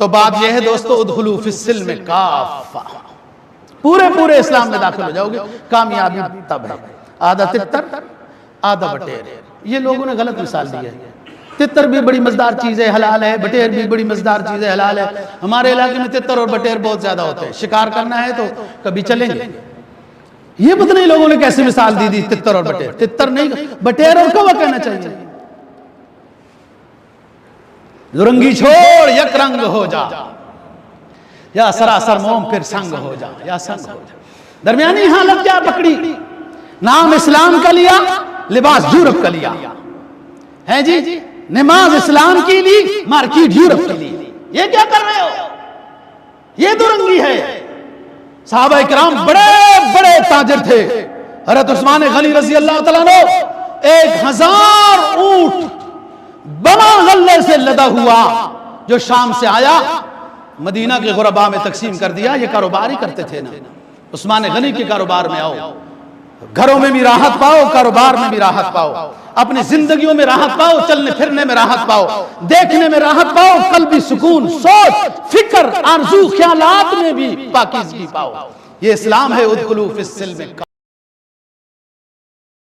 تو بات یہ ہے دوستو، ادخلوا فی السلم کافہ، پورے اسلام میں داخل ہو جاؤ گے، کامیابی تب ہے۔ آدھا تتر آدھا بٹیر، یہ لوگوں نے غلط مثال دی ہے۔ تتر بھی بڑی مزدار چیز ہے، حلال ہے، بٹیر بھی بڑی مزدار چیز ہے، حلال ہے۔ ہمارے علاقے میں تتر اور بٹیر بہت زیادہ ہوتے ہیں، شکار کرنا ہے تو کبھی چلیں گے۔ یہ پتہ نہیں لوگوں نے کیسے مثال دی تتر اور بٹیر، تتر نہیں بٹیر اور کوا کہنا چاہیے۔ دورنگی چھوڑ یک رنگ ہو جا، یا سراسر موم پھر سنگ ہو جا، یا سنگ ہو جا۔ درمیانی حالت کیا پکڑی؟ نام اسلام کا لیا، لباس یورپ کا لیا ہے جی، نماز اسلام کی لی، مارکیٹ یورپ کی لی۔ یہ کیا کر رہے ہو؟ یہ دورنگی ہے۔ صحابہ اکرام بڑے تاجر تھے۔ حضرت عثمان غنی رضی اللہ تعالیٰ عنہ 1000 اونٹ بنا غلے سے لدا ہوا جو شام سے آیا، مدینہ کے غرباء میں تقسیم کر دیا۔ یہ کاروبار ہی کرتے تھے نا، عثمان غنی کے کاروبار میں آؤ، گھروں میں بھی راحت پاؤ، کاروبار میں بھی راحت پاؤ، اپنی زندگیوں میں راحت پاؤ، چلنے پھرنے میں راحت پاؤ، دیکھنے میں راحت پاؤ، قلبی سکون، سوچ، فکر، آرزو، خیالات میں بھی پاکیزگی پاؤ۔ یہ اسلام ہے، ادخلوا فی السلم۔